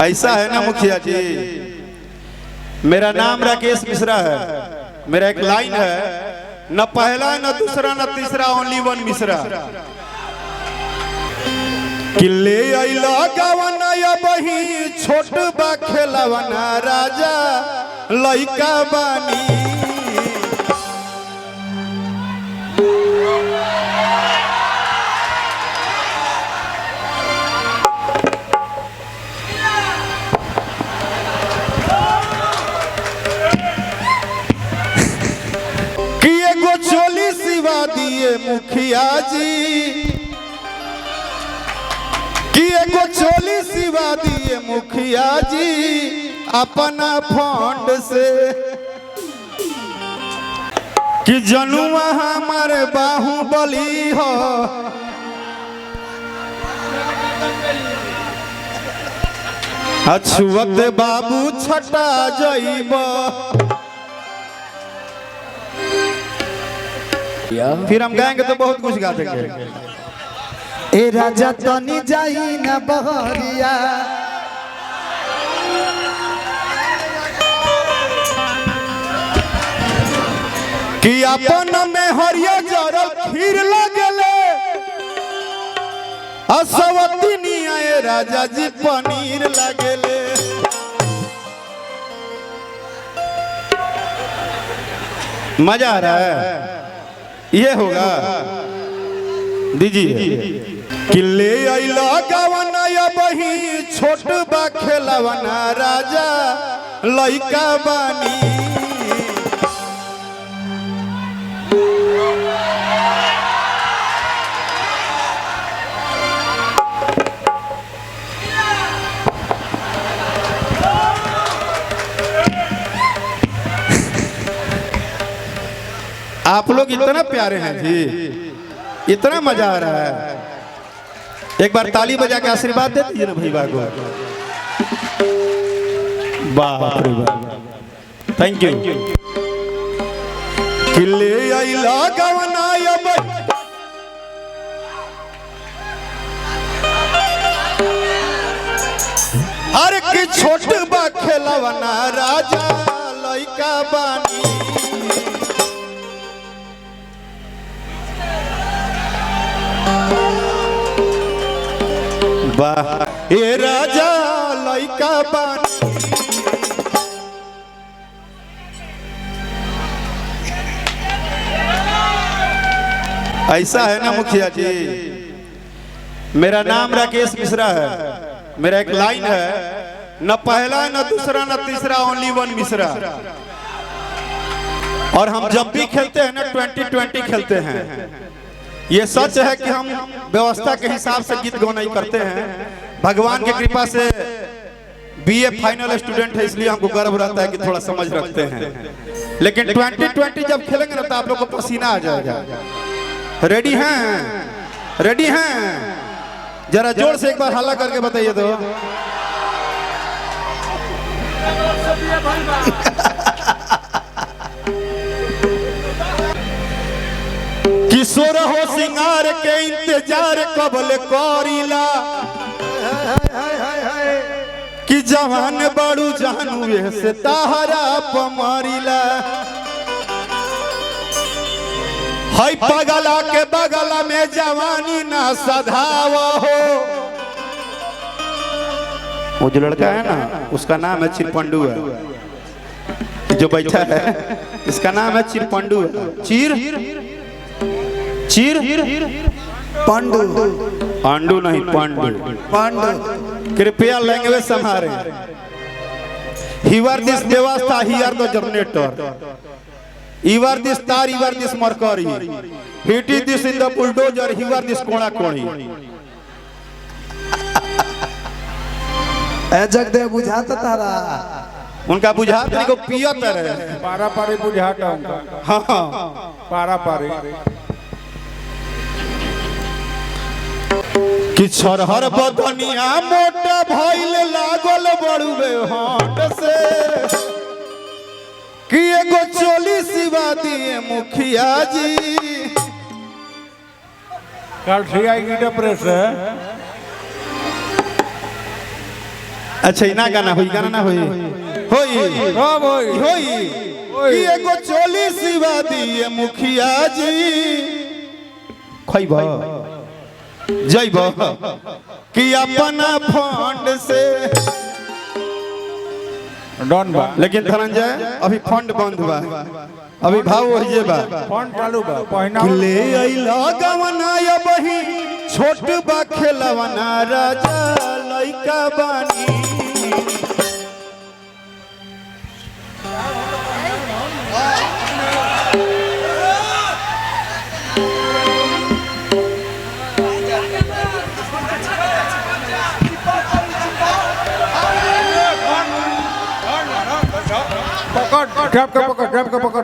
ऐसा है ना मुखिया जी, मेरा नाम राकेश मिश्रा है। मेरा एक लाइन है, न पहला न दूसरा न तीसरा, ओनली वन मिश्रा। किले अइला गवना या बही छोट बा खेलवना, राजा लइका बानी। चोली सिवा दिए मुखिया जी, कि एगो चोली सिवा दिए मुखिया जी अपना फंड से, कि जनुआ हमारे बाहुबली हो। अछुअत बाबू छटा जइब, फिर हम गाएंगे तो बहुत कुछ गा देंगे। ए राजा तनी जाई न बहरिया, कि अपन में हरिया जरल खीर लगले, असवती आए राजा जी पनीर लगले। मजा आ रहा है, ये होगा दीजिए। किले अइला गवना या बही छोट बा खेलवना, राजा लइका बानी। आप लोग इतना प्यारे हैं जी, इतना मजा आ रहा है। एक बार ताली बजा के आशीर्वाद दे दीजिए ना भैया को। बाप रे बाप, थैंक यू। किले अइला गवना या बही, हर की छोट बा खेलवना, राजा लइका बानी। ए राजा लइका बानी। ऐसा है ना मुखिया जी, मेरा नाम राकेश मिश्रा है। मेरा एक लाइन है, न पहला न दूसरा न तीसरा, ओनली वन मिश्रा। और हम जब भी खेलते हैं ना 20-20 खेलते हैं। ये सच है कि हम व्यवस्था के हिसाब से गीत गौनाई करते हैं। भगवान की कृपा से बीए फाइनल स्टूडेंट है, इसलिए हमको गर्व रहता है कि थोड़ा समझ रखते हैं। लेकिन 20-20 जब खेलेंगे ना तो आप लोग को पसीना आ जाएगा। रेडी हैं? रेडी हैं? जरा जोर से एक बार हल्ला करके बताइए तो। किशोर हो सिंगार के इंतजार कबल करीला, कि जवान बड़ू जानू से ताहरा पमारीला। हई पगला के बगला में जवानी ना सधाव हो। वो जो लड़का है ना, उसका नाम है चिरपंडू है, जो बैठा है इसका नाम है चिरपंडू है। चीर चीर पांडु, पांडु नहीं पांडु, पांडु। कृपया लैंग्वेज संभाले। हिवर दिस व्यवस्था, हियर द जनरेटर, हिवर दिस तार, हिवर दिस मरकरी, हिट is this in the bulldozer, हिवर दिस कोड़ा कोड़ी। ए जगदे बुझाता तारा, उनका बुझाता नहीं को पियत रहे। पारा पारी बुझाता उनका। हाँ पारा पारी। कि छरहर बदनिया मोटा भइल लागल बड़ुबे हाट से, कि एगो चोली सिवा दिए मुखिया जी। कल ठीक आएगी प्रेस है। अच्छा इना गाना हुई गाना ना हुई होई होई कि एगो चोली सिवा दिए मुखिया जी खइब जइब कि अपना फंड से डन बा लेकिन धनंजय अभी फंड बंद बा अभी भाव वही बा फंड चालू बा पहिना ले अइला गवना या बही छोट बा खेलवना राजा लइका बानी पकड़ ट्रैप के पकड़ ट्रैप के पकड़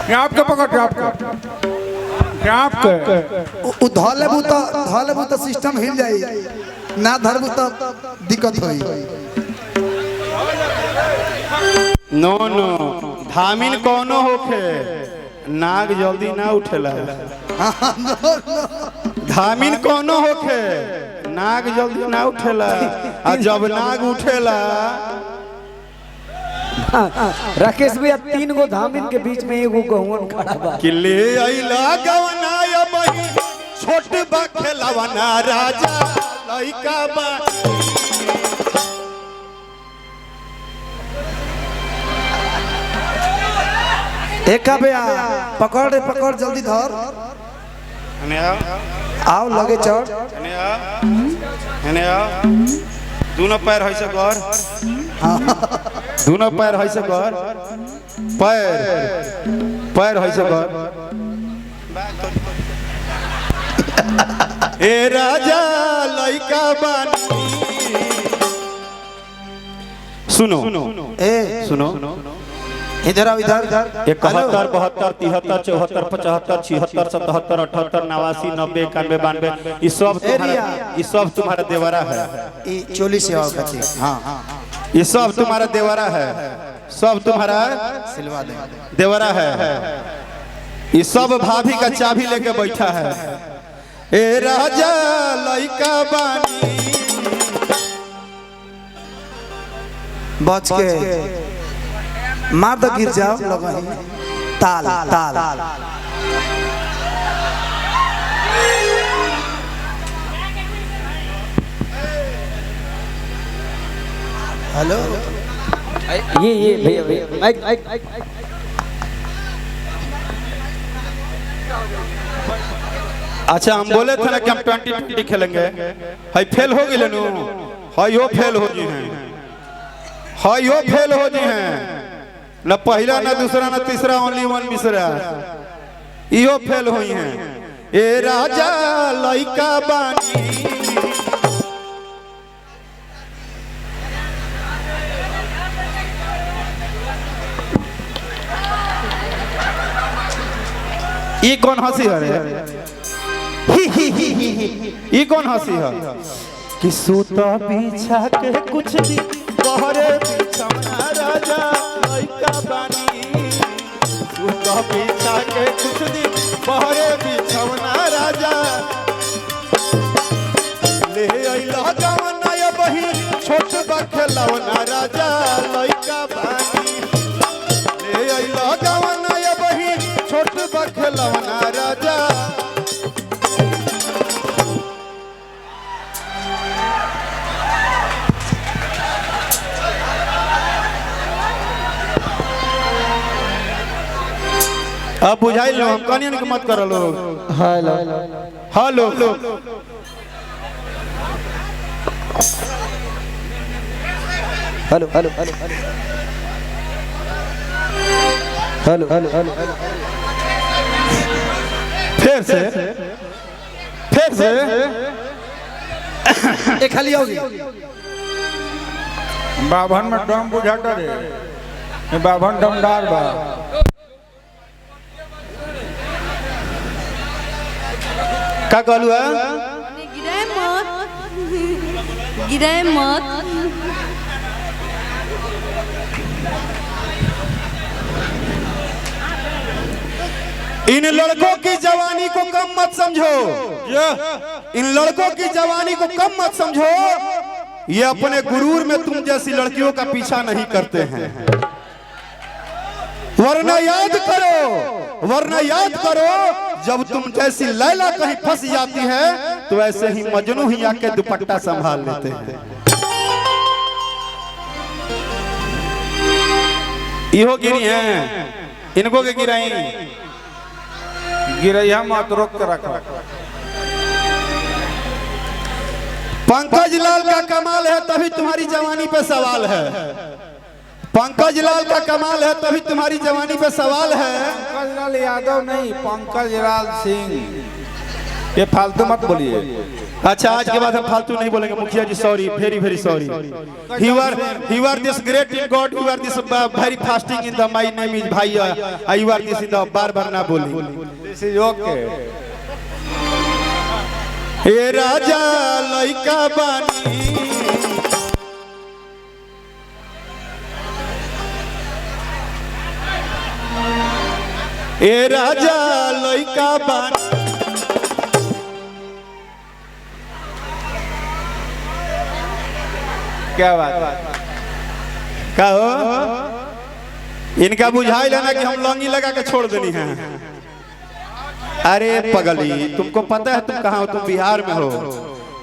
ट्रैप के पकड़ ट्रैप के धलेबू तो सिस्टम हिल जाई ना धरबू तो दिक्कत होई नो नो धामिन कोनो होखे नाग जल्दी ना उठेला धामिन कोनो होखे नाग जल्दी ना उठेला आ जब नाग उठेला राकेश भैया 3 गो धामिन के बीच में एगो गहुवन खड़ा बा कि ले अइला गवना या बही छोट बा खेलवना राजा लइका बा एका बे पकड़ जल्दी धर हने आओ लगे चढ़ हने दोनों पैर है से कर दोनों पैर है से कर पैर है से कर ए राजा लइका बानी सुनो ए सुनो इधर आओ इधर 71 72 73 74 75 76 77 78 89 90 91 92 ये सब तुम्हारा देवरा है ई चोली से आओ खातिर हां ये सब तुम्हारा देवरा है सब तुम्हारा सिलवा दे देवरा है ये सब भाभी का चाबी लेके बैठा है ए राजा लइका बानी बच के मार दो गिर जाओ लगही ताल हेलो ये भैया माइक अच्छा हम बोले थे ना कि हम 2020 खेलेंगे हाई फेल हो गए नु हाई यो फेल हो जी हैं हाई यो फेल हो जी हैं न पहला न दूसरा न तीसरा ओनली वन मिसरा इहो फेल हुई हैं ए राजा लइका बानी ई कौन हंसी है रे ई कौन हंसी है कि सूता पीछा के कुछ दिन बहरे बिछौना राजा लइका बानी सूता पीछा के कुछ दिन बहरे बिछौना राजा ले अइला गवना या बही छोट बा खेलवना राजा लइका बानी ले अइला गवना या बही छोट बा खेलवना राजा अब बुझाई लो हम कनियन के मत करो लोग hello hello hello hello hello hello hello hello फिर से ए खाली आओगी बाभन में दम बुझाता रे ये बाभन दमदार बा का कहलू है गिराए मत इन लड़कों की जवानी को कम मत समझो इन लड़कों की जवानी को कम मत समझो ये अपने गुरूर में तुम जैसी लड़कियों का पीछा नहीं करते हैं। वरना याद करो जब तुम जैसी लैला कहीं फंस जाती है तो ऐसे ही मजनू ही आके दुपट्टा संभाल लेते हैं। इहो गिरी हैं, इनको के गिराई गिरैया मत रोक के रखा। पंकज लाल का कमाल है तभी तुम्हारी जवानी पे सवाल है। पंकज लाल का कमाल है तभी तुम्हारी जवानी पे सवाल है। पंकज लाल यादव नहीं, पंकज लाल सिंह। ये फालतू मत बोलिए। अच्छा, आज के बाद हम फालतू नहीं बोलेंगे मुखिया जी, sorry, very very sorry. You are this great in God, you are this very fasting in the my name is भाई, you are this in the बार ना बोली। This is okay। ए राजा लइका बानी, ए राजा लइका बानी, क्या बात कहो इनका बुझाई लेना कि हम लौंगी लगा के छोड़ देनी है। अरे पगली, तुमको पता है तुम कहाँ हो? तुम बिहार में हो।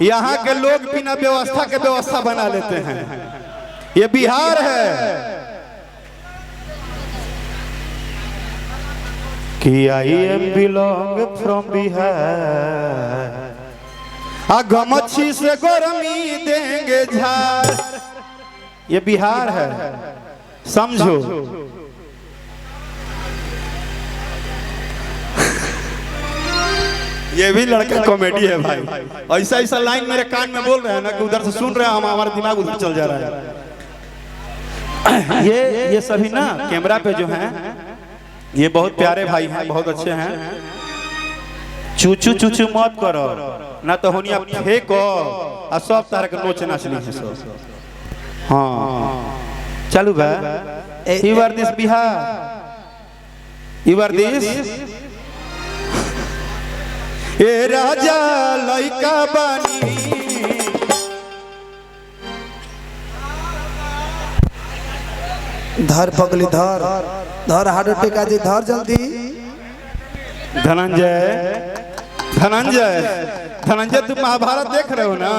यहाँ के लोग बिना व्यवस्था के व्यवस्था बना लेते हैं। ये बिहार है कि I am belong from Bihar, गमछी से गर्मी देंगे झार। ये बिहार है, समझो। ये भी लड़का कॉमेडी है भाई। ऐसा ऐसा लाइन मेरे कान में बोल रहे हैं ना कि उधर से सुन रहे हैं हम, हमारा दिमाग उधर चल जा रहा है। ये सभी ना कैमरा पे जो हैं ये बहुत प्यारे भाई हैं, बहुत अच्छे हैं। चूचू चूचू मत करो ना तो होनिया फेंको और सब तरह के नोच नाचनी है सब। हाँ चलू बा। You are this Bihar, you are this ए राजा लइका बानी, धर पगली धर धर, हार्ट अटैक आ जी, धर जल्दी। धनंजय तुम महाभारत देख रहे हो ना?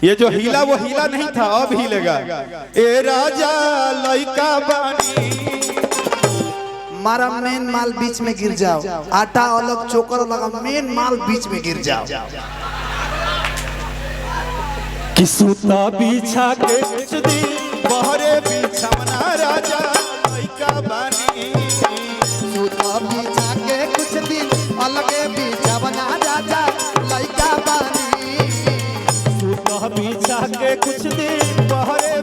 ये जो हीला वो हीला नहीं था, अब हीलेगा। ए राजा लइका बानी, मारा मेन माल बीच में गिर जाओ, आटा अलग चोकर अलग, मेन माल बीच में गिर जाओ। कि सूता बिछा के कुछ दिन बहरे बिछवना राजा लइका बानी, सूता बिछा के कुछ दिन अलगे बिछवना राजा लइका बानी, सूता बिछा के कुछ दिन बहरे